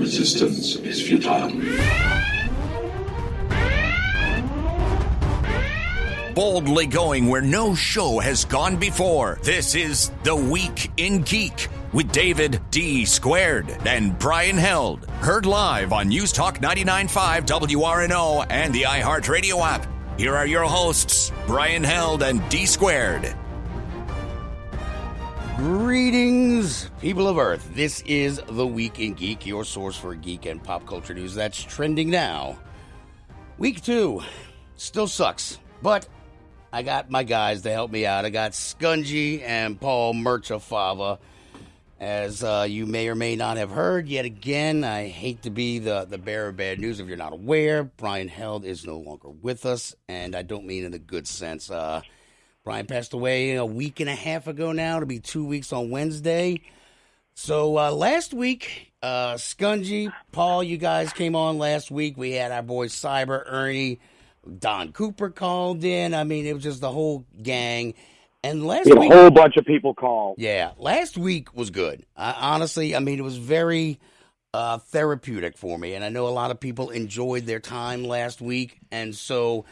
Resistance is futile. Boldly going where no show has gone before. This is The Week in Geek with David D. Squared and Brian Held. Heard live on News Talk 99.5 WRNO and the iHeartRadio app. Here are your hosts, Brian Held and D. Squared. Greetings, people of Earth. This is The Week in Geek, your source for geek and pop culture news that's trending now. Week 2 still sucks, but I got my guys to help me out. I got Scungy and Paul Merchafava. As you may or may not have heard, yet again, I hate to be the bearer of bad news if you're not aware. Brian Held is no longer with us, and I don't mean in a good sense. Brian passed away a week and a half ago now. It'll be 2 weeks on Wednesday. So last week, Scungy, Paul, you guys came on last week. We had our boy Cyber, Ernie, Don Cooper called in. I mean, it was just the whole gang. And last week, a whole bunch of people call. Yeah, last week was good. Honestly, I mean, it was very therapeutic for me. And I know a lot of people enjoyed their time last week. And so,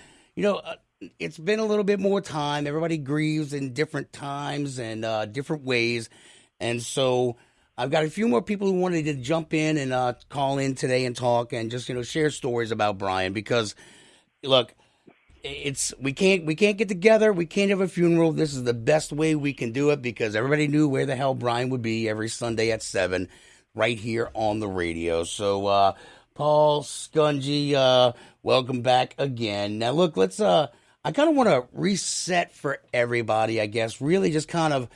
it's been a little bit more time. Everybody grieves in different times and different ways. And so I've got a few more people who wanted to jump in and call in today and talk and just, share stories about Brian because, look, we can't get together. We can't have a funeral. This is the best way we can do it because everybody knew where the hell Brian would be every Sunday at 7 right here on the radio. So, Paul, Scungy, welcome back again. Now, look, let's I kind of want to reset for everybody, I guess. Really just kind of,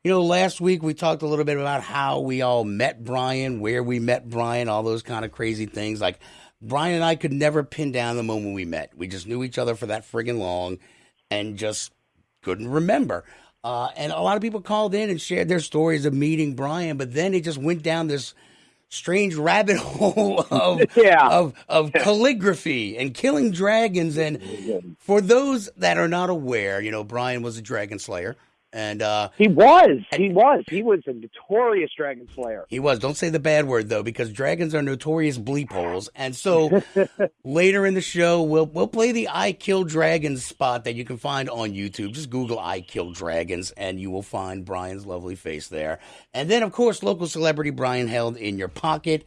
last week we talked a little bit about how we all met Brian, where we met Brian, all those kind of crazy things. Like, Brian and I could never pin down the moment we met. We just knew each other for that friggin' long and just couldn't remember. And a lot of people called in and shared their stories of meeting Brian, but then it just went down this strange rabbit hole of calligraphy and killing dragons. And for those that are not aware, Brian was a dragon slayer. And he was a notorious dragon slayer. He was. Don't say the bad word though, because dragons are notorious bleep holes. And so later in the show, we'll play the I Kill Dragons spot that you can find on YouTube. Just Google I Kill Dragons, and you will find Brian's lovely face there. And then, of course, local celebrity Brian Held in your pocket.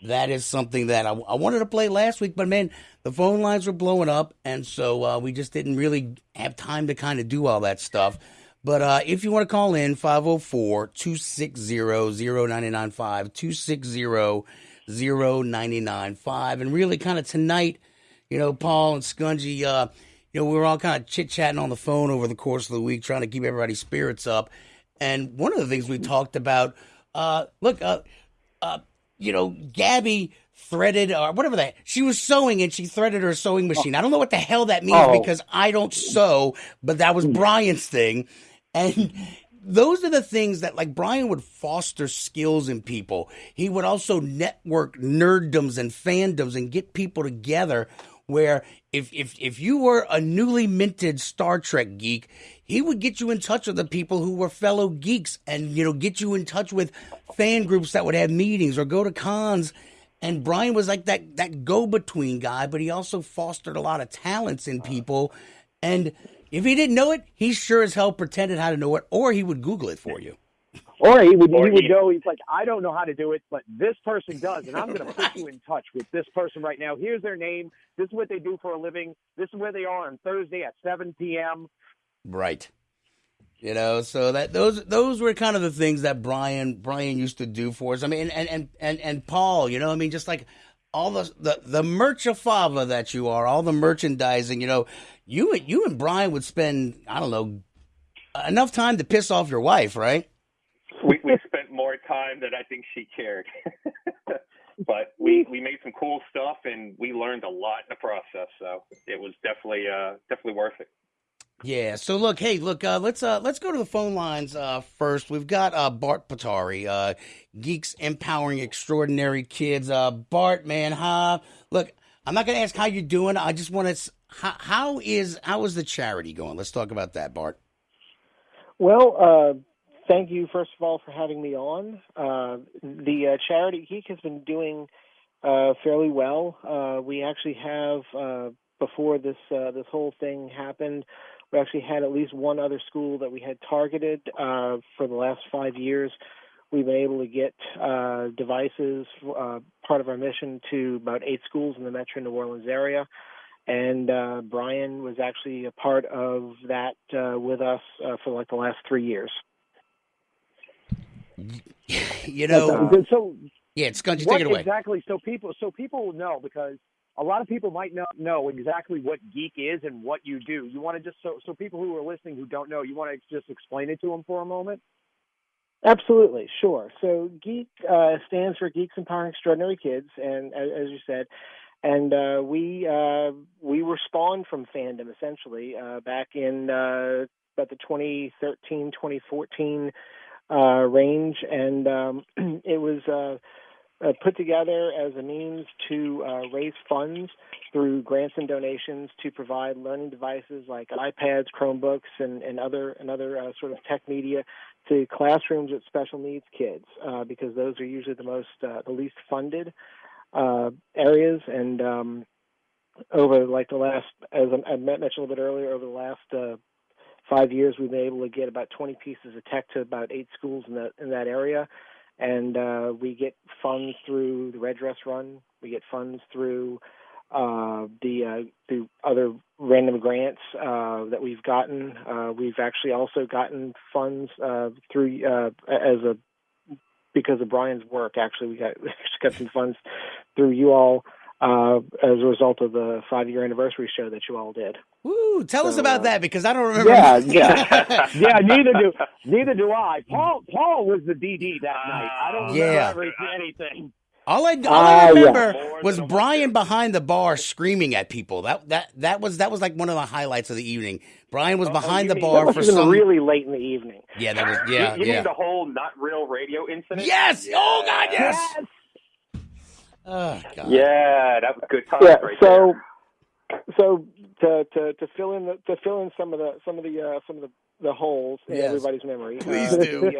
That is something that I wanted to play last week, but man, the phone lines were blowing up, and so we just didn't really have time to kind of do all that stuff. But if you want to call in, 504-260-0995, 260-0995. And really kind of tonight, Paul and Scungy, we were all kind of chit-chatting on the phone over the course of the week, trying to keep everybody's spirits up. And one of the things we talked about, Gabby threaded or whatever that she was sewing and she threaded her sewing machine. I don't know what the hell that means because I don't sew, but that was Brian's thing. And those are the things that, like, Brian would foster skills in people. He would also network nerddoms and fandoms and get people together where if you were a newly minted Star Trek geek, he would get you in touch with the people who were fellow geeks and, get you in touch with fan groups that would have meetings or go to cons. And Brian was like that go-between guy, but he also fostered a lot of talents in people. And if he didn't know it, he sure as hell pretended how to know it, or he would Google it for you. Or he would go, he's like, I don't know how to do it, but this person does, and I'm going to put you in touch with this person right now. Here's their name. This is what they do for a living. This is where they are on Thursday at 7 p.m. Right. So that those were kind of the things that Brian used to do for us. I mean, and Paul, just like all the merchafava that you are, all the merchandising, you and Brian would spend, I don't know, enough time to piss off your wife, right? We spent more time than I think she cared. But we made some cool stuff and we learned a lot in the process. So it was definitely worth it. Yeah. So let's go to the phone lines first. We've got Bart Patari, Geeks Empowering Extraordinary Kids. Bart, man, look, I'm not going to ask how you're doing. I just want to. How is the charity going? Let's talk about that, Bart. Well, thank you first of all for having me on. The charity Geek has been doing fairly well. We actually have, before this whole thing happened, we actually had at least one other school that we had targeted for the last 5 years. We've been able to get devices, part of our mission, to about 8 schools in the Metro New Orleans area. And Brian was actually a part of that with us for like the last 3 years. You know, so yeah, it's going to what take it away. Exactly, so people will know, because a lot of people might not know exactly what Geek is and what you do. You want to just, so people who are listening who don't know, you want to just explain it to them for a moment? Absolutely, sure. So Geek stands for Geeks Empowering Extraordinary Kids, and as you said, and we were spawned from fandom essentially back in about the 2013, 2014 range, and it was put together as a means to raise funds through grants and donations to provide learning devices like iPads, Chromebooks, and other sort of tech media to classrooms with special needs kids, because those are usually the least funded areas. And over like the last, as I mentioned a little bit earlier, over the last 5 years, we've been able to get about 20 pieces of tech to about 8 schools in that area. And we get funds through the Red Dress Run. We get funds through through other random grants that we've gotten. We've actually also gotten funds through because of Brian's work. Actually, we got some funds through you all as a result of the 5-year anniversary show that you all did. Woo! Tell us about that, because I don't remember. Yeah. Neither do I. Paul was the DD that night. I don't remember anything. All I remember was Brian behind the bar screaming at people. That was like one of the highlights of the evening. Brian was behind the bar for some really late in the evening. Yeah, that was You mean the whole not real radio incident? Yes. Oh God, yes. Oh God. Yeah, that was good time. Yeah. Right there. So to fill in some of the holes in everybody's memory. Please do.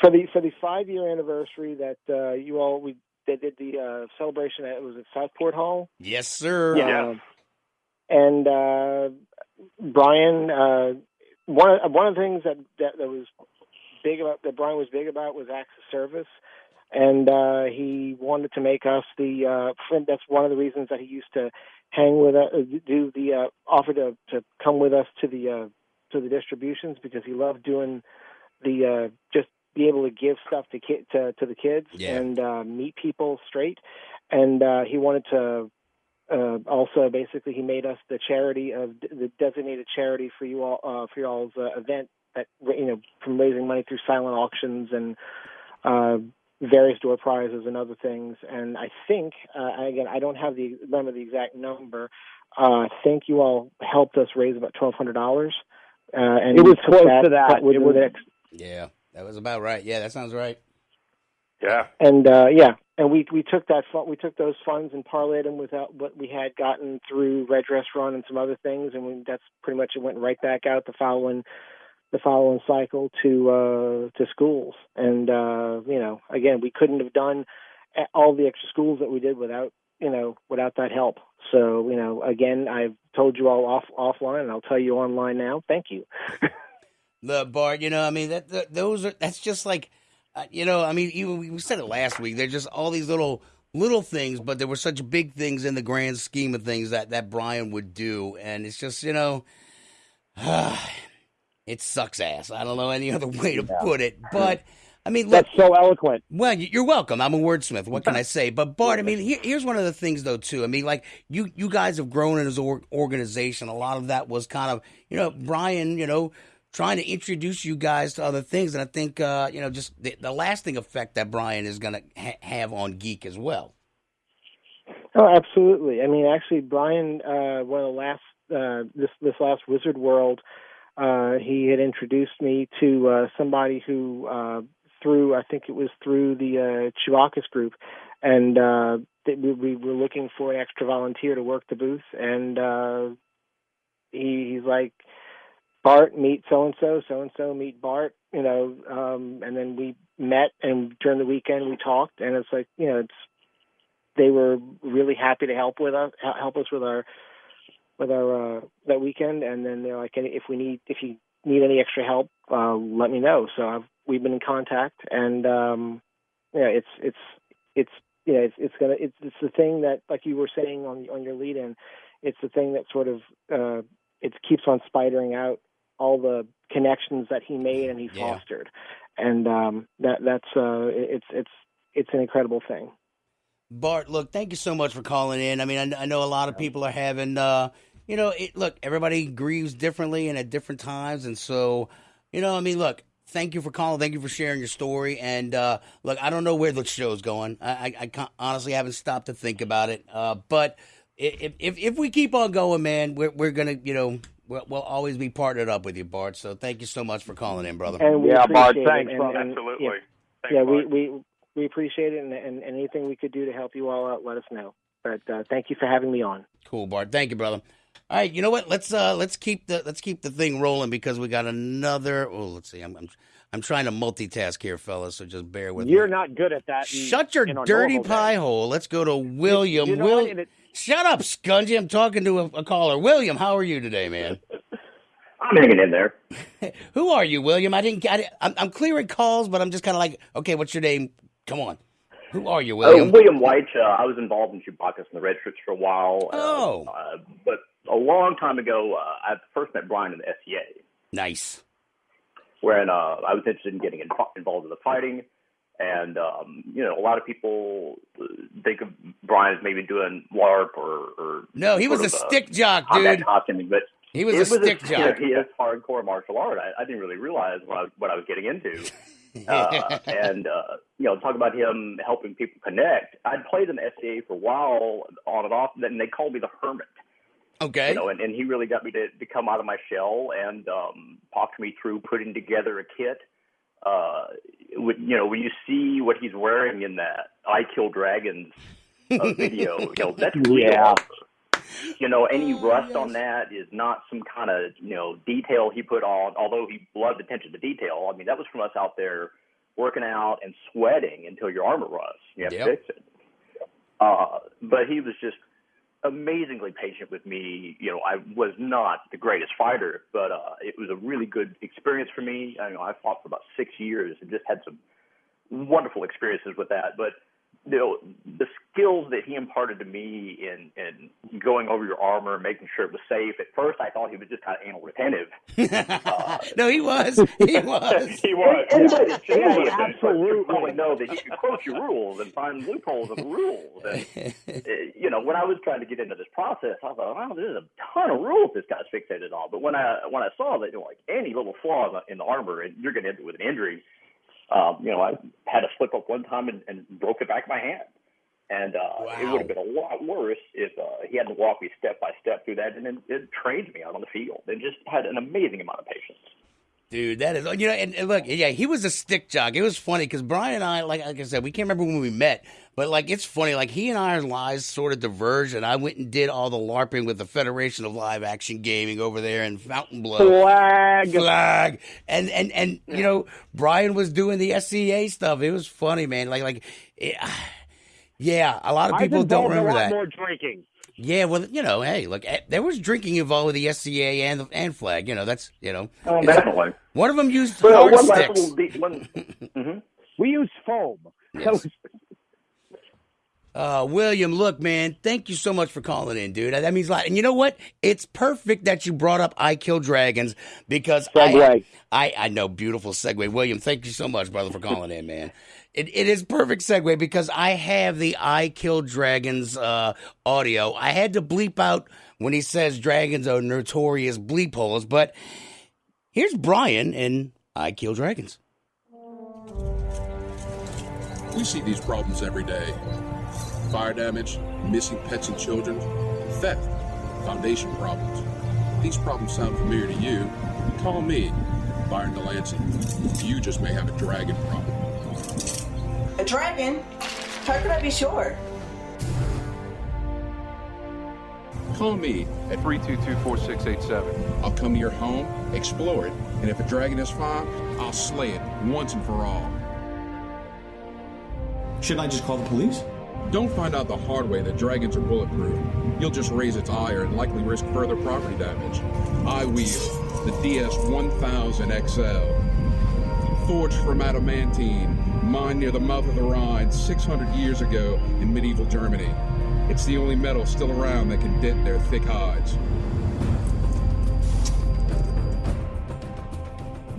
For the 5-year anniversary that they did the celebration at, it was at Southport Hall. Yes, sir. Yeah. And Brian, one of the things that was big about, that Brian was big about, was acts of service. And he wanted to make us the friend. That's one of the reasons that he used to hang with us, offer to come with us to the distributions, because he loved doing the just be able to give stuff to the kids and meet people straight. And he wanted to also, basically, he made us the designated charity for you all, for y'all's event, that, from raising money through silent auctions and various door prizes and other things. And I think, again, I don't remember the exact number. I think you all helped us raise about $1,200. And it was close to that. Yeah, that was about right. Yeah, that sounds right. Yeah. And and we took those funds and parlayed them with what we had gotten through Red Dress Run and some other things, and that's pretty much, it went right back out the following cycle to schools. And again, we couldn't have done all the extra schools that we did without that help. So again, I've told you all offline, and I'll tell you online now. Thank you. Look, Bart, that's just like, even we said it last week. They're just all these little things, but there were such big things in the grand scheme of things that Brian would do, and it's just, it sucks ass. I don't know any other way to put it, but I mean, look, that's so eloquent. Well, you're welcome. I'm a wordsmith. What can I say? But Bart, I mean, here's one of the things though too. I mean, like you guys have grown as an organization. A lot of that was kind of, Brian, trying to introduce you guys to other things, and I think just the lasting effect that Brian is going to have on Geek as well. Oh, absolutely. I mean, actually, Brian, one of the last this last Wizard World, he had introduced me to somebody who I think it was through the Chewbacca's group, and we were looking for an extra volunteer to work the booth, and he's like, Bart, meet so-and-so meet Bart, and then we met, and during the weekend we talked, and it's like, they were really happy to help us with our that weekend. And then they're like, if you need any extra help, let me know. So we've been in contact, and it's the thing that, like you were saying on your lead-in, it's the thing that sort of it keeps on spidering out all the connections that he made and he fostered, and it's an incredible thing. Bart, look, thank you so much for calling in. I mean, I know a lot of people are having, look, everybody grieves differently and at different times, and so, look, thank you for calling. Thank you for sharing your story. And look, I don't know where the show's going. I honestly haven't stopped to think about it. But if we keep on going, man, we're gonna, we'll always be partnered up with you, Bart. So thank you so much for calling in, brother. And Bart, thanks, brother. Absolutely. We appreciate it, and anything we could do to help you all out, let us know. But thank you for having me on. Cool, Bart. Thank you, brother. All right, you know what? Let's keep the thing rolling because we got another. Oh, let's see. I'm trying to multitask here, fellas. So just bear with me. You're not good at that. Shut your dirty pie hole. Let's go to William. Shut up, Scungy. I'm talking to a caller. William, how are you today, man? I'm hanging in there. Who are you, William? I'm clearing calls, but I'm just kind of like, okay, what's your name? Come on. Who are you, William? William White. I was involved in Chewbacca's and the Red Shirts for a while. But a long time ago, I first met Brian in the SCA. Nice. Wherein I was interested in getting involved in the fighting. And, a lot of people think of Brian as maybe doing LARP or no, he was a stick jock, dude. Costuming, but he was a stick jock. He is hardcore martial art. I didn't really realize what I was getting into. Talk about him helping people connect. I'd played in the SCA for a while, on and off, and they called me the Hermit. Okay. And he really got me to come out of my shell and talked me through putting together a kit. When you see what he's wearing in that I Kill Dragons video, that's real. Any rust on that is not some kind of, detail he put on, although he loved attention to detail. I mean, that was from us out there working out and sweating until your armor rusts. You have to fix it. But he was just amazingly patient with me. I was not the greatest fighter, but it was a really good experience for me. I fought for about 6 years and just had some wonderful experiences with that. But the skills that he imparted to me in going over your armor, making sure it was safe. At first, I thought he was just kind of anal retentive. No, he was. He was. Anybody that changes absolutely probably know that you can quote your rules and find loopholes in the rules. And, when I was trying to get into this process, I thought, wow, there's a ton of rules this guy's fixated on. But when I saw that, any little flaw in the armor, and you're going to end it with an injury. I had to slip up one time and broke the back of my hand. And it would have been a lot worse if he hadn't walked me step by step through that, and then it trained me out on the field and just had an amazing amount of patience. Dude, that is, and look, he was a stick jock. It was funny because Brian and I, like I said, we can't remember when we met, but it's funny, he and our lives sort of diverged, and I went and did all the LARPing with the Federation of Live Action Gaming over there in Fontainebleau. Flag. And Brian was doing the SCA stuff. It was funny, man. A lot of people don't remember that. More drinking. Yeah, well, hey, look, there was drinking involved with the SCA and Flag. That's, definitely. One of them used hard sticks. We used foam. Yes. William, look, man, thank you so much for calling in, dude. That means a lot. And you know what? It's perfect that you brought up I Kill Dragons because I know, beautiful segue. William, thank you so much, brother, for calling in, man. It is perfect segue because I have the I Kill Dragons audio. I had to bleep out when he says dragons are notorious bleep holes, but here's Brian in I Kill Dragons. We see these problems every day. Fire damage, missing pets and children, theft, foundation problems. These problems sound familiar to you. Call me, Byron Delancey. You just may have a dragon problem. A dragon? How could I be sure? Call me at 322-4687. I'll come to your home, explore it, and if a dragon is found, I'll slay it once and for all. Shouldn't I just call the police? Don't find out the hard way that dragons are bulletproof. You'll just raise its ire and likely risk further property damage. I wield the DS-1000 XL. Forged from adamantine, mined near the mouth of the Rhine 600 years ago in medieval Germany. It's the only metal still around that can dent their thick hides.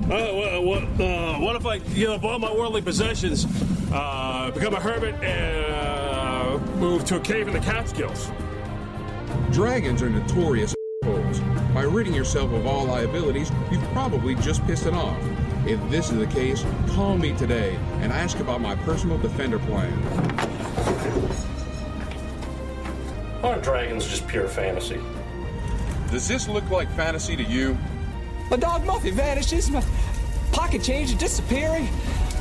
What if I give up all my worldly possessions, become a hermit, and move to a cave in the Catskills? Dragons are notorious assholes. By ridding yourself of all liabilities, you've probably just pissed it off. If this is the case, call me today and ask about my personal defender plan. Aren't dragons just pure fantasy? Does this look like fantasy to you? My dog Muffy vanishes, my pocket change is disappearing,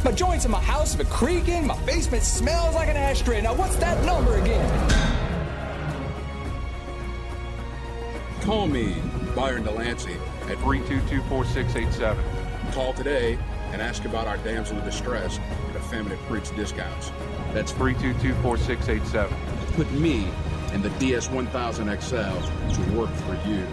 my joints in my house are creaking, my basement smells like an ashtray. Now what's that number again? Call me, Byron Delancey, at 322-4687. Call today and ask about our damsel in distress and effeminate freaks discounts. That's 322-4687. Put me and the DS-1000 XL to work for you.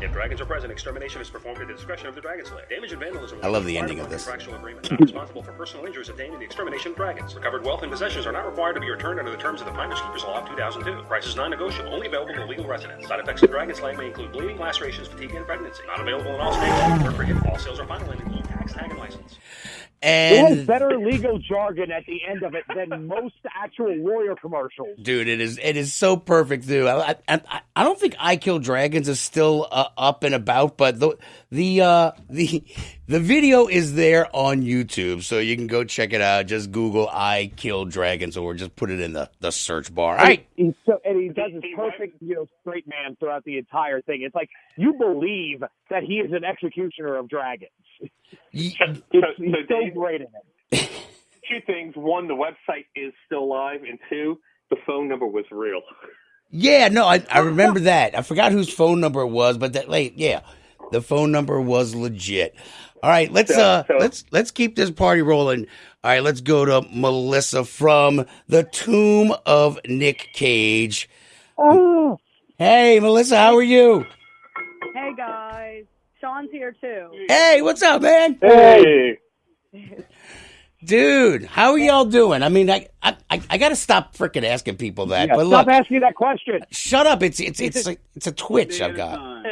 If dragons are present, extermination is performed at the discretion of the Dragon Slayer. Damage and vandalism. I love the ending of this. Contractual agreement. Not responsible for personal injuries obtained in the extermination of dragons. Recovered wealth and possessions are not required to be returned under the terms of the Finders Keepers Law of 2002. Price is non-negotiable. Only available to legal residents. Side effects of dragon slaying may include bleeding, lacerations, fatigue, and pregnancy. Not available in all states. Or forget all sales are final and include tax, tag, and license. And it has better legal jargon at the end of it than most actual lawyer commercials. Dude, it is so perfect, dude. I don't think I Kill Dragons is still up and about, but the video is there on YouTube, so you can go check it out. Just Google I Kill Dragons or just put it in the search bar. All right. And he does his perfect, straight man throughout the entire thing. It's like you believe that he is an executioner of dragons. He's so great in it. Two things. One, the website is still live, and two, the phone number was real. Yeah, no, I remember that. I forgot whose phone number it was, but the phone number was legit. All right, let's keep this party rolling. All right, let's go to Melissa from the Tomb of Nick Cage. Oh. Hey, Melissa, how are you? Hey guys, Sean's here too. Hey, what's up, man? Hey. Dude, how are y'all doing? I mean, I got to stop freaking asking people that. Yeah, but stop look, asking that question. Shut up! It's a twitch I've got.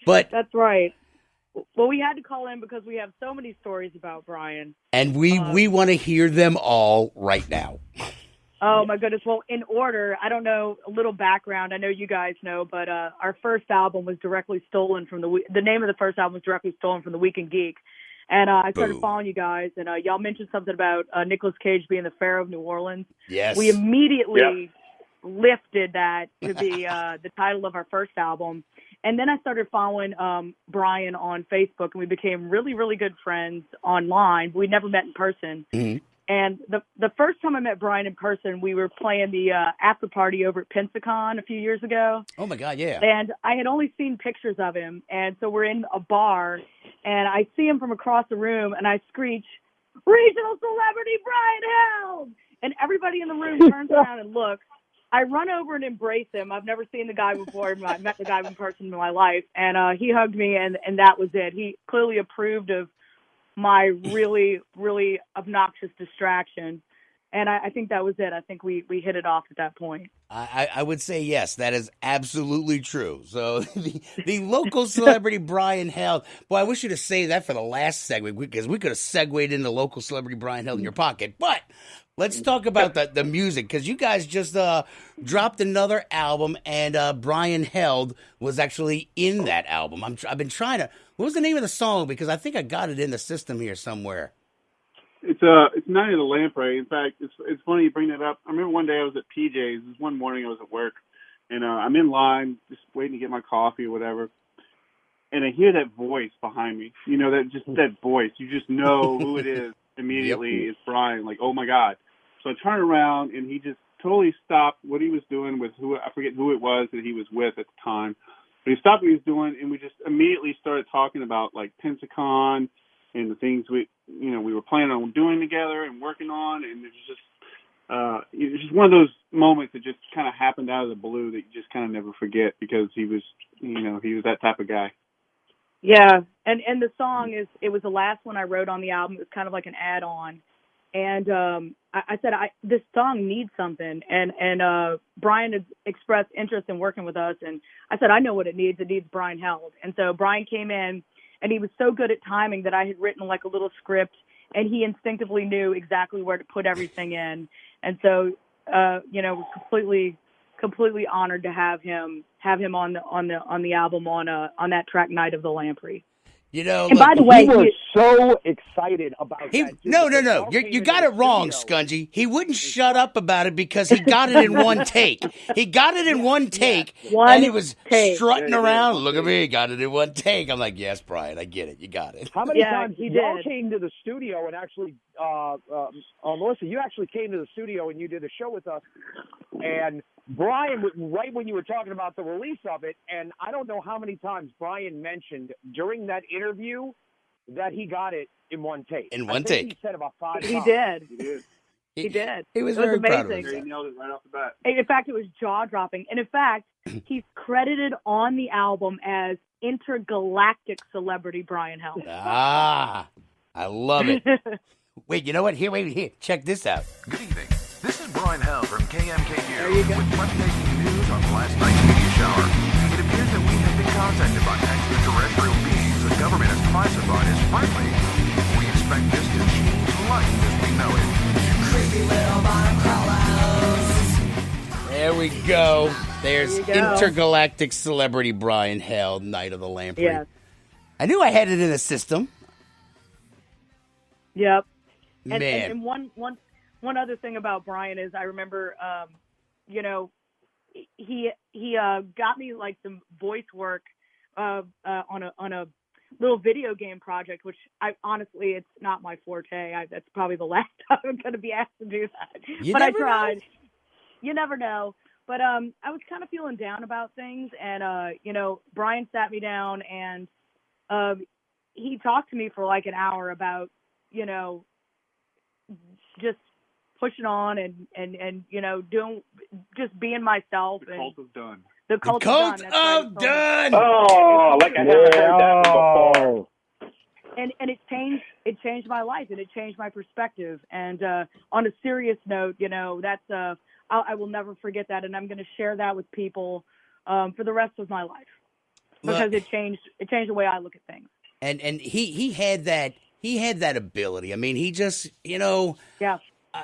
But that's right. Well, we had to call in because we have so many stories about Brian, and we want to hear them all right now. Oh my goodness! Well, in order, I don't know, a little background. I know you guys know, but our first album was directly stolen from the name of the first album was directly stolen from the Week in Geek. And I started following you guys, and y'all mentioned something about Nicolas Cage being the Pharaoh of New Orleans. Yes. We immediately lifted that to be the title of our first album. And then I started following Brian on Facebook, and we became really, really good friends online. We never met in person. Mm-hmm. And the first time I met Brian in person, we were playing the after party over at Pensacon a few years ago. Oh, my God, yeah. And I had only seen pictures of him. And so we're in a bar, and I see him from across the room, and I screech, "Regional celebrity Brian Held!" And everybody in the room turns around and looks. I run over and embrace him. I've never seen the guy before. I've met the guy in person in my life. And he hugged me, and that was it. He clearly approved of my really, really obnoxious distraction. And I think that was it. I think we hit it off at that point. I would say yes, that is absolutely true. So the local celebrity Brian Held. Boy, I wish you'd have saved that for the last segment because we could have segued into local celebrity Brian Held in your pocket. But let's talk about the music because you guys just dropped another album and Brian Held was actually in that album. I've been trying to. What was the name of the song? Because I think I got it in the system here somewhere. It's Night of the Lamprey. In fact, it's funny you bring that up. I remember one day I was at PJ's. This one morning I was at work, and I'm in line just waiting to get my coffee or whatever, and I hear that voice behind me. You know, that voice. You just know who it is immediately. Yep. It's Brian. Like, oh my God. So I turn around and he just totally stopped what he was doing with I forget who it was that he was with at the time. But he stopped what he was doing, and we just immediately started talking about like Pensacon and the things we were planning on doing together and working on, and it was just it's just one of those moments that just kind of happened out of the blue that you just kind of never forget because he was that type of guy. Yeah, and the song it was the last one I wrote on the album. It was kind of like an add-on, and I said this song needs something, and Brian had expressed interest in working with us, and I said I know what it needs. It needs Brian Held, and so Brian came in, and he was so good at timing that I had written like a little script, and he instinctively knew exactly where to put everything in, and so completely honored to have him on the album on that track Night of the Lamprey. And look, by the way, he was so excited about that. No. You got it wrong, Scungy. He wouldn't shut up about it because he got it in one take. He got it in one take, and he was strutting around. Look at me, got it in one take. I'm like, yes, Brian, I get it. You got it. How many times y'all came to the studio and actually, Melissa, you actually came to the studio and you did a show with us, and Brian, right when you were talking about the release of it, and I don't know how many times Brian mentioned during that interview that he got it in one take. In one take. He said about 5 times. He did. He did. He was very proud of He nailed it right off the bat. In fact, it was jaw-dropping. And in fact, he's credited on the album as intergalactic celebrity Brian Held. Ah, I love it. Wait, you know what? Here, check this out. Good evening. This is Brian Held from KMKU with breathtaking news on last night's media shower. It appears that we have been contacted by extraterrestrial beings the government has classified as friendly. We expect this to change life as we know it. Creepy little bottom crawlers. There we go. There's intergalactic celebrity Brian Held, Night of the Lamprey. Yes. I knew I had it in the system. Yep. Man. And one other thing about Brian is I remember, he got me like some voice work on a little video game project, which honestly it's not my forte. That's probably the last time I'm going to be asked to do that. But I tried. You never know. But I was kind of feeling down about things, and Brian sat me down and he talked to me for like an hour about just pushing on and doing, just being myself. The cult of done. The cult of done. Oh, like I haven't heard that before. And it changed my life, and it changed my perspective. And on a serious note, that's I will never forget that, and I'm going to share that with people for the rest of my life because it changed the way I look at things. And he had that ability. I mean, he just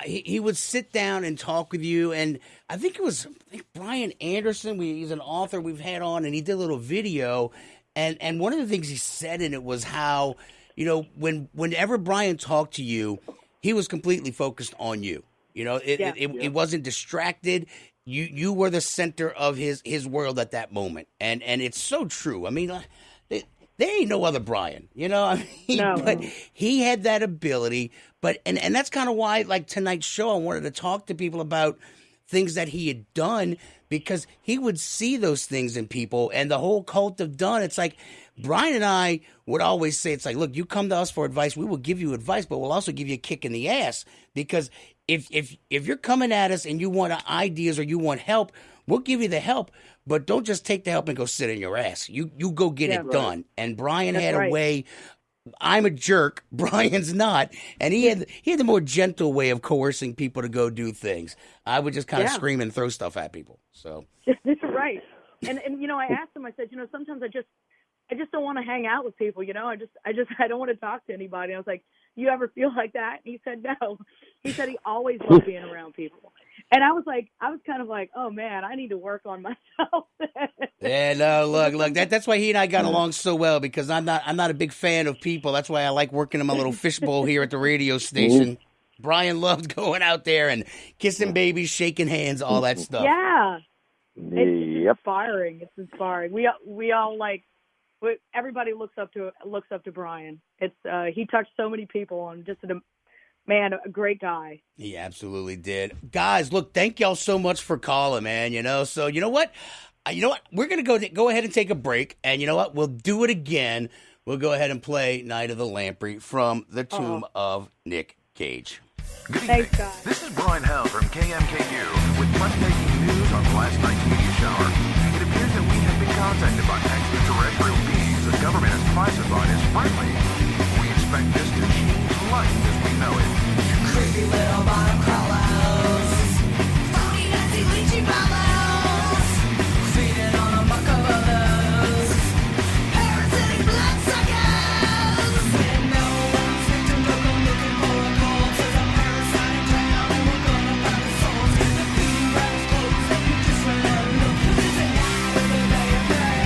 he would sit down and talk with you, and I think it was Brian Anderson. He's an author we've had on, and he did a little video, and one of the things he said in it was how whenever Brian talked to you, he was completely focused on you. It wasn't distracted. You were the center of his world at that moment, and it's so true. I mean, there ain't no other Brian, No. But he had that ability. But and that's kind of why, like tonight's show, I wanted to talk to people about things that he had done, because he would see those things in people, and the whole cult of done. It's like Brian and I would always say, it's like, look, you come to us for advice, we will give you advice, but we'll also give you a kick in the ass, because if you're coming at us and you want ideas or you want help, we'll give you the help, but don't just take the help and go sit in your ass. You go get it done. And Brian had a way. I'm a jerk. Brian's not, and he had the more gentle way of coercing people to go do things. I would just kind of scream and throw stuff at people. So right, and I asked him. I said, sometimes I just don't want to hang out with people. I don't want to talk to anybody. I was like, you ever feel like that? And he said no. He said he always loved being around people. And I was kind of like, oh man, I need to work on myself. Yeah, no, look, that's why he and I got along so well, because I'm not a big fan of people. That's why I like working in my little fishbowl here at the radio station. Brian loved going out there and kissing babies, shaking hands, all that stuff. Yeah. It's inspiring. It's inspiring. We all everybody looks up to Brian. It's he touched so many people, and just a great guy. He absolutely did. Guys, look, thank y'all so much for calling, man. So you know what? We're gonna go ahead and take a break, and you know what? We'll do it again. We'll go ahead and play Night of the Lamprey from the Tomb of Nick Cage. Good evening. This is Brian Held from KMKU with breathtaking news on last night's media shower. It appears that we have been contacted by extraterrestrial beings the government has classified as friendly. We expect this to change life as we know it. Creepy little bottom crawlers, phony nasty leechy fellows, feeding on a muck of others, parasitic bloodsuckers. When no one's victim, looking for a cause. There's a parasite in town and we're gonna find the source. The feeding ground's closed and you just wanna look. It's an hour of the day of day,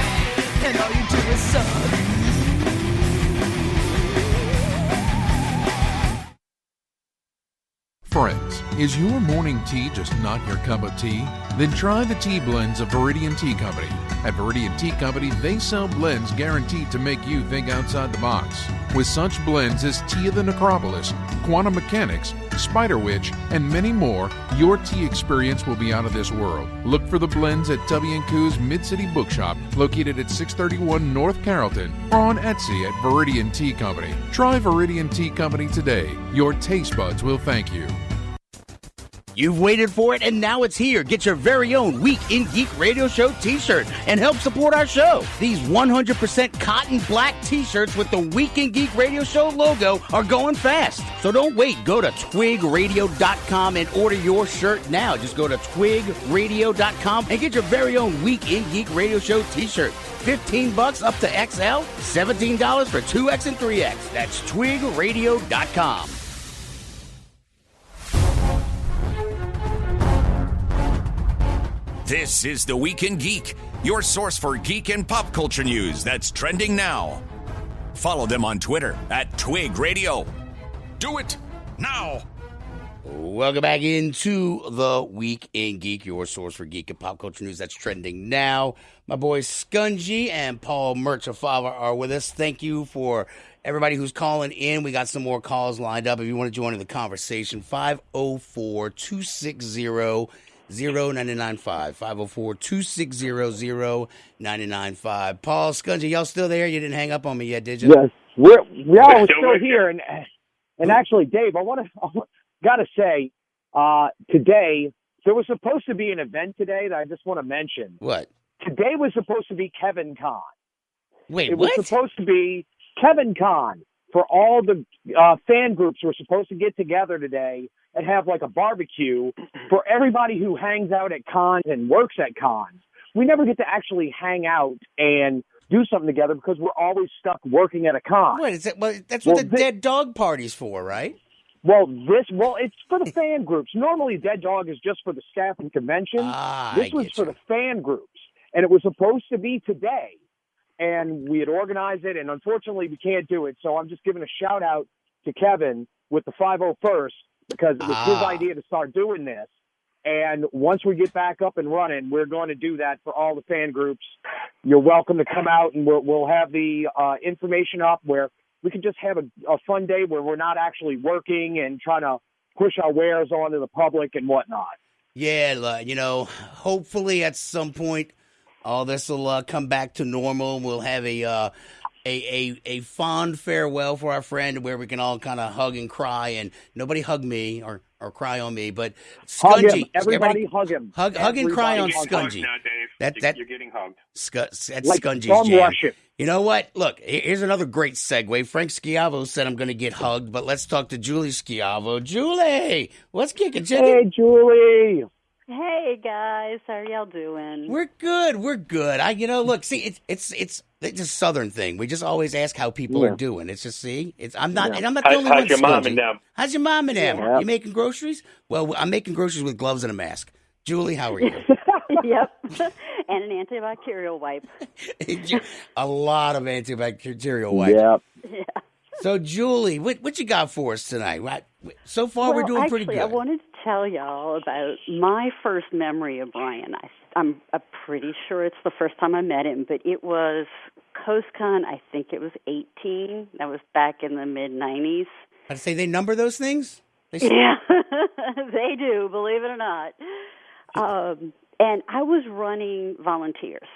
and all you do is suck. Friends, is your morning tea just not your cup of tea? Then try the tea blends of Viridian Tea Company. At Viridian Tea Company, they sell blends guaranteed to make you think outside the box. With such blends as Tea of the Necropolis, Quantum Mechanics, Spider Witch, and many more, your tea experience will be out of this world. Look for the blends at W&Q's Mid-City Bookshop, located at 631 North Carrollton, or on Etsy at Viridian Tea Company. Try Viridian Tea Company today. Your taste buds will thank you. You've waited for it, and now it's here. Get your very own Week in Geek Radio Show t-shirt and help support our show. These 100% cotton black t-shirts with the Week in Geek Radio Show logo are going fast. So don't wait. Go to twigradio.com and order your shirt now. Just go to twigradio.com and get your very own Week in Geek Radio Show t-shirt. $15 up to XL, $17 for 2X and 3X. That's twigradio.com. This is The Week in Geek, your source for geek and pop culture news that's trending now. Follow them on Twitter at Twig Radio. Do it now. Welcome back into The Week in Geek, your source for geek and pop culture news that's trending now. My boys Scungy and Paul Murchafava are with us. Thank you for everybody who's calling in. We got some more calls lined up. If you want to join in the conversation, 504-260-0995. 504-260-0995. Paul, Scungy, y'all still there? You didn't hang up on me yet, did you? Yes, we're still here. And actually, Dave, I gotta say, today there was supposed to be an event today that I just want to mention. What? Today was supposed to be Kevin Con. Wait, it what? was supposed to be Kevin Con for all the fan groups were supposed to get together today and have like a barbecue for everybody who hangs out at cons and works at cons. We never get to actually hang out and do something together because we're always stuck working at a con. What is that? Well, that's what the Dead Dog Party's for, right? Well, it's for the fan groups. Normally, Dead Dog is just for the staff and convention. This was for the fan groups, and it was supposed to be today. And we had organized it, and unfortunately, we can't do it. So I'm just giving a shout out to Kevin with the 501st because it was his idea to start doing this. And once we get back up and running, we're going to do that for all the fan groups. You're welcome to come out, and we'll have the information up where we can just have a fun day where we're not actually working and trying to push our wares onto the public and whatnot. Yeah, hopefully at some point all this will come back to normal. We'll have a fond farewell for our friend where we can all kind of hug and cry, and nobody hug me or cry on me, but Scungy, hug him. Everybody hug him. Hug and cry on Scungy. Now, Dave. You're getting hugged. That's like Scungy's jam. You know what? Look, here's another great segue. Frank Schiavo said I'm going to get hugged, but let's talk to Julie Schiavo. Julie, what's kicking? Hey, Julie. Hey guys, how are y'all doing? We're good. Look, see, it's a Southern thing. We just always ask how people are doing. It's just I'm not the only one. How's your mom and them? How's your mom and them? Yeah. You making groceries? Well, I'm making groceries with gloves and a mask. Julie, how are you? Yep, and an antibacterial wipe. A lot of antibacterial wipes. Yep. Yeah. So, Julie, what you got for us tonight? So far, we're doing pretty good. I wanted to tell y'all about my first memory of Brian. I'm pretty sure it's the first time I met him, but it was CoastCon. I think it was 18. That was back in the mid-90s. I'd say they number those things? Yeah, they do, believe it or not. And I was running volunteers.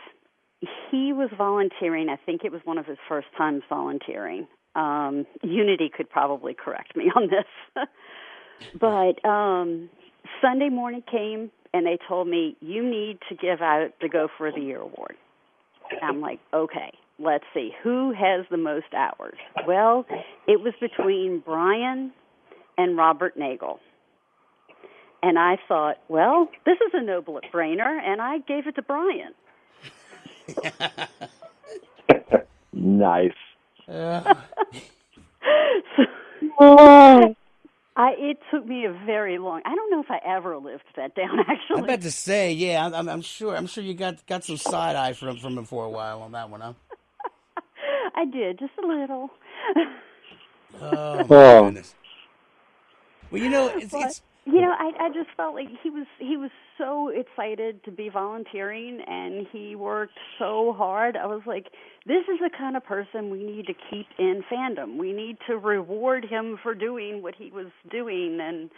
He was volunteering. I think it was one of his first times volunteering. Unity could probably correct me on this. But Sunday morning came, and they told me, you need to give out the Go for the Year award. I'm like, okay, let's see. Who has the most hours? Well, it was between Brian and Robert Nagel. And I thought, well, this is a no-brainer, and I gave it to Brian. Nice. It took me a very long. I don't know if I ever lived that down. Actually, I'm about to say, yeah, I'm sure. I'm sure you got some side eye from him for a while on that one, huh? I did, just a little. Oh my goodness. Well, you know, it's I just felt like he was so excited to be volunteering, and he worked so hard. I was like, this is the kind of person we need to keep in fandom. We need to reward him for doing what he was doing, and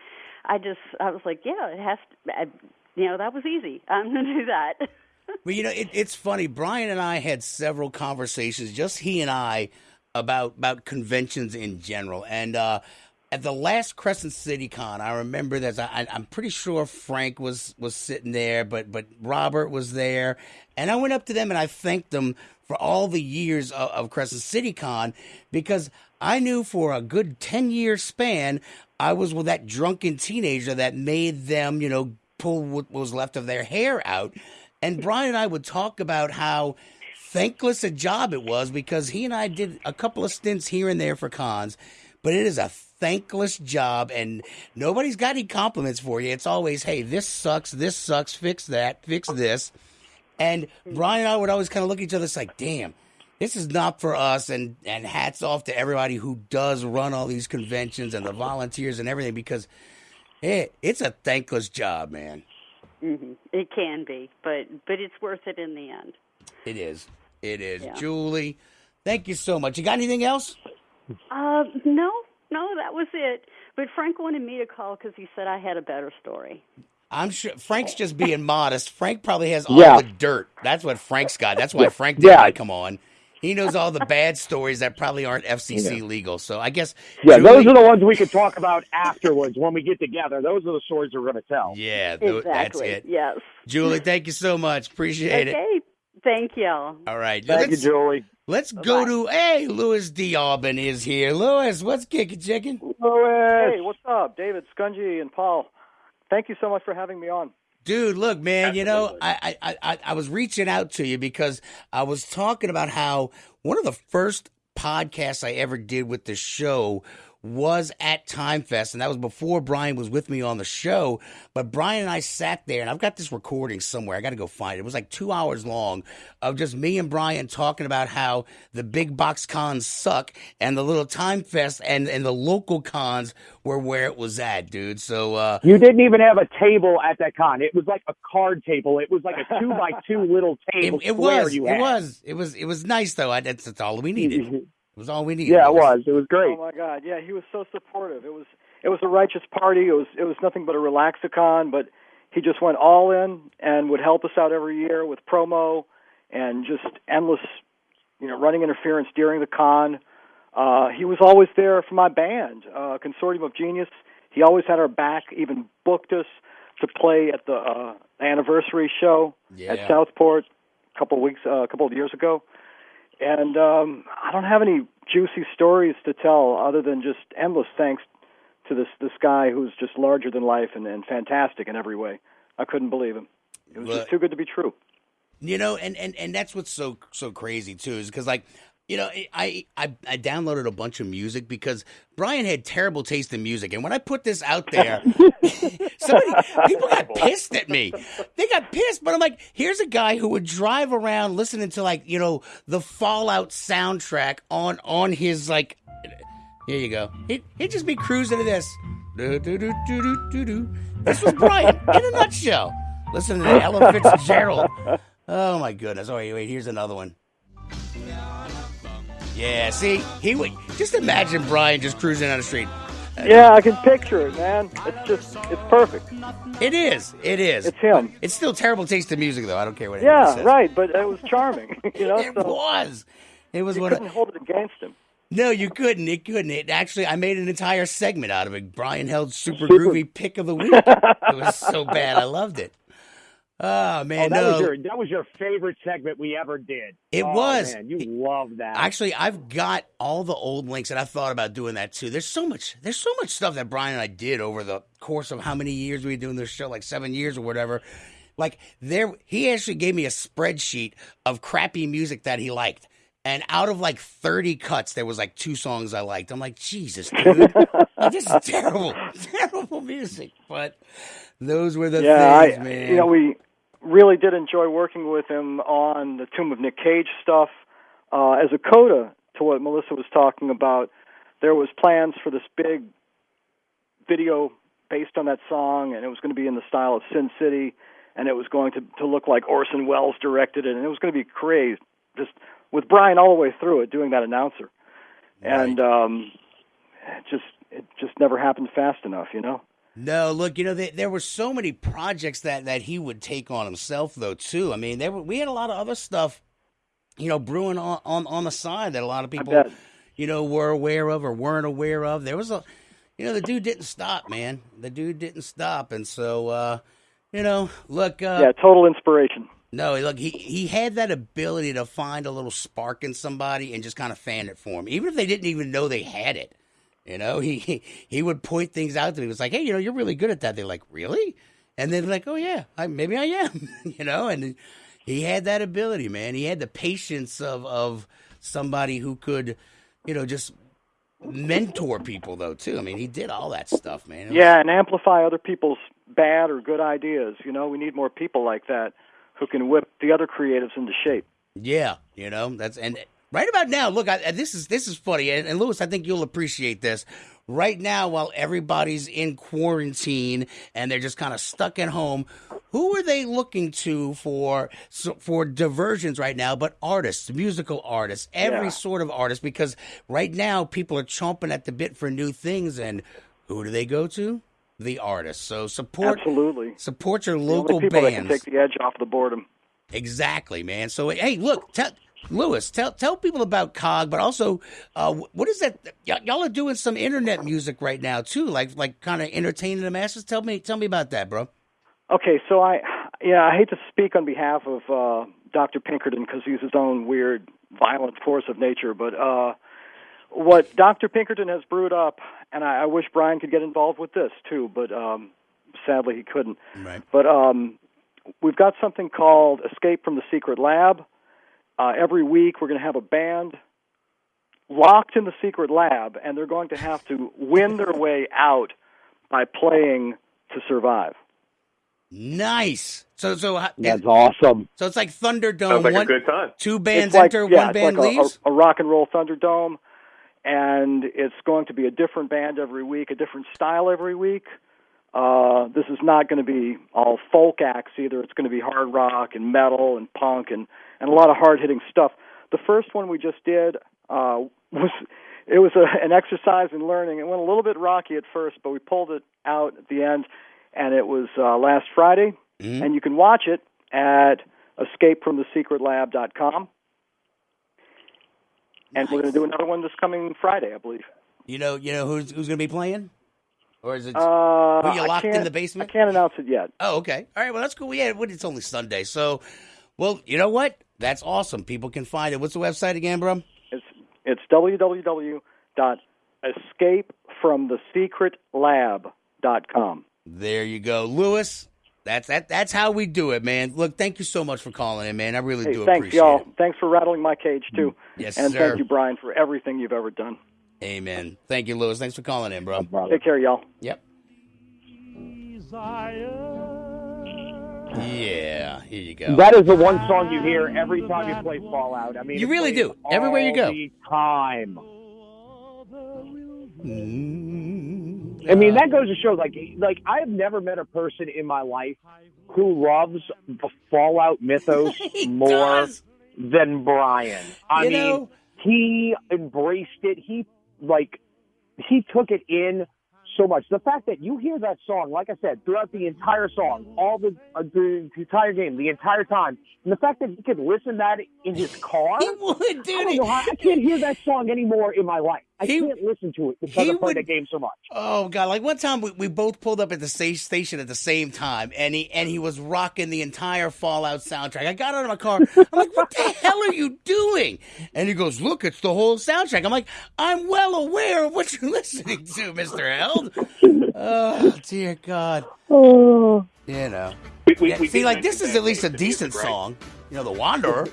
I was like, yeah, it has to, that was easy. I'm going to do that. Well, it's funny. Brian and I had several conversations, just he and I, about conventions in general, and at the last Crescent City Con, I remember that I'm pretty sure Frank was sitting there, but Robert was there. And I went up to them and I thanked them for all the years of Crescent City Con, because I knew for a good 10-year span, I was with that drunken teenager that made them, pull what was left of their hair out. And Brian and I would talk about how thankless a job it was, because he and I did a couple of stints here and there for cons, but it is a thankless job, and nobody's got any compliments for you. It's always, hey, this sucks, fix that, fix this. And Brian and I would always kind of look at each other, it's like, damn, this is not for us, and hats off to everybody who does run all these conventions and the volunteers and everything, because it's a thankless job, man. Mm-hmm. It can be, but it's worth it in the end. It is. Yeah. Julie, thank you so much. You got anything else? No, that was it. But Frank wanted me to call because he said I had a better story. I'm sure Frank's just being modest. Frank probably has all the dirt. That's what Frank's got. That's why Frank didn't want to come on. He knows all the bad stories that probably aren't FCC legal. So I guess Julie, those are the ones we can talk about afterwards when we get together. Those are the stories we're going to tell. Yeah, exactly. That's it. Yes. Julie, thank you so much. Appreciate it. Okay. Thank you. All right. Thank you, Julie. Let's go to, Louis D. Albin is here. Louis, what's kicking, chicken? Louis. Hey, what's up? David, Scungy, and Paul. Thank you so much for having me on. Dude, look, man, Absolutely. I was reaching out to you because I was talking about how one of the first podcasts I ever did with the show was at Time Fest, and that was before Brian was with me on the show. But Brian and I sat there, and I've got this recording somewhere. I got to go find it. It was like 2 hours long of just me and Brian talking about how the big box cons suck, and the little Time Fest and the local cons were where it was at, dude. So you didn't even have a table at that con. It was like a card table. It was like a 2x2 little table. It was nice though. That's all we needed. It was all we needed. Yeah, it was. It was great. Oh my God! Yeah, he was so supportive. It was a righteous party. It was nothing but a relaxacon, but he just went all in and would help us out every year with promo and just endless, running interference during the con. He was always there for my band, Consortium of Genius. He always had our back. Even booked us to play at the anniversary show at Southport a couple of years ago. And I don't have any juicy stories to tell other than just endless thanks to this guy who's just larger than life and fantastic in every way. I couldn't believe him. It was just too good to be true. And that's what's so crazy too, is because I downloaded a bunch of music because Brian had terrible taste in music, and when I put this out there, people got pissed at me. They got pissed, but I'm like, here's a guy who would drive around listening to the Fallout soundtrack on his Here you go. He'd just be cruising to this. This was Brian in a nutshell. Listen to Ella Fitzgerald. Oh my goodness! Oh wait, here's another one. Yeah, see, he would just imagine Brian just cruising down the street. Yeah, I can picture it, man. It's perfect. It is. It's him. It's still terrible taste in music, though. I don't care what anyone says. Yeah, right, but it was charming. It was. It was you one. couldn't hold it against him. No, you couldn't. It couldn't. It actually, I made an entire segment out of it. Brian Held's Super Groovy Pick of the Week. It was so bad. I loved it. Oh, man. That was your favorite segment we ever did. It was. Man, you love that. Actually, I've got all the old links, and I thought about doing that too. There's so much stuff that Brian and I did over the course of how many years we were doing this show, like 7 years or whatever. Like he actually gave me a spreadsheet of crappy music that he liked. And out of like 30 cuts, there was like 2 songs I liked. I'm like, Jesus, dude. This is terrible music. But those were the things, man. We really did enjoy working with him on the Tomb of Nick Cage stuff. As a coda to what Melissa was talking about, there was plans for this big video based on that song, and it was going to be in the style of Sin City, and it was going to look like Orson Welles directed it, and it was going to be crazy, just with Brian all the way through it, doing that announcer. Right. And it just never happened fast enough, No, look, there were so many projects that he would take on himself, though, too. I mean, we had a lot of other stuff, brewing on the side that a lot of people, were aware of or weren't aware of. There was the dude didn't stop, man. The dude didn't stop, and so, look. Total inspiration. No, look, he had that ability to find a little spark in somebody and just kind of fan it for him, even if they didn't even know they had it. He would point things out to me. He was like, hey, you're really good at that. They're like, really? And they're like, oh, yeah, maybe I am, and he had that ability, man. He had the patience of somebody who could, just mentor people, though, too. I mean, he did all that stuff, man. And amplify other people's bad or good ideas. We need more people like that who can whip the other creatives into shape. Yeah, and right about now, look, this is funny, and Lewis, I think you'll appreciate this. Right now, while everybody's in quarantine and they're just kind of stuck at home, who are they looking to for diversions right now? But artists, musical artists, every sort of artist, because right now people are chomping at the bit for new things, and who do they go to? The artists. So support your local people bands. That can take the edge off the boredom. Exactly, man. So hey, look, Lewis, tell people about COG, but also what is that? Y'all are doing some internet music right now too, like kind of entertaining the masses. Tell me about that, bro. Okay, so I hate to speak on behalf of Dr. Pinkerton because he's his own weird, violent force of nature, but what Dr. Pinkerton has brewed up, and I wish Brian could get involved with this too, but sadly he couldn't. Right. But we've got something called Escape from the Secret Lab. Every week we're going to have a band locked in the secret lab, and they're going to have to win their way out by playing to survive. Nice. So that's awesome. So it's like Thunderdome. Sounds like a good time. 2 bands enter, one band leaves. A rock and roll Thunderdome, and it's going to be a different band every week, a different style every week. This is not going to be all folk acts either. It's going to be hard rock and metal and punk and a lot of hard-hitting stuff. The first one we just did was an exercise in learning. It went a little bit rocky at first, but we pulled it out at the end, and it was last Friday. Mm-hmm. And you can watch it at escapefromthesecretlab.com. And we're going to do another one this coming Friday, I believe. You know who's going to be playing? Or is it were you locked in the basement? I can't announce it yet. Oh, okay. All right, well, that's cool. Yeah, it's only Sunday. So, well, you know what? That's awesome. People can find it. What's the website again, bro? It's www.escapefromthesecretlab.com. There you go. Lewis, that's how we do it, man. Look, thank you so much for calling in, man. I really do thanks, appreciate y'all. it. Thanks for rattling my cage, too. Yes, and sir. Thank you, Brian, for everything you've ever done. Amen. Thank you, Lewis. Thanks for calling in, bro. Take care, y'all. Yep. Yeah, here you go. That is the one song you hear every time you play Fallout. I mean, you really do. Everywhere you go. All the time. I mean, that goes to show, like I have never met a person in my life who loves the Fallout mythos more than Brian. I mean, he embraced it. He took it in so much. The fact that you hear that song, like I said, throughout the entire song, all the entire game, the entire time, and the fact that he could listen to that in his car, he would, dude. I don't know how, I can't hear that song anymore in my life. I can't listen to it because I played that game so much. Oh God! Like one time, we both pulled up at the station at the same time, and he was rocking the entire Fallout soundtrack. I got out of my car. I'm like, "What the hell are you doing?" And he goes, "Look, it's the whole soundtrack." I'm like, "I'm well aware of what you're listening to, Mr. Held." Oh dear God! Oh, you know. We See, like this is at least a decent song. You know, The Wanderer.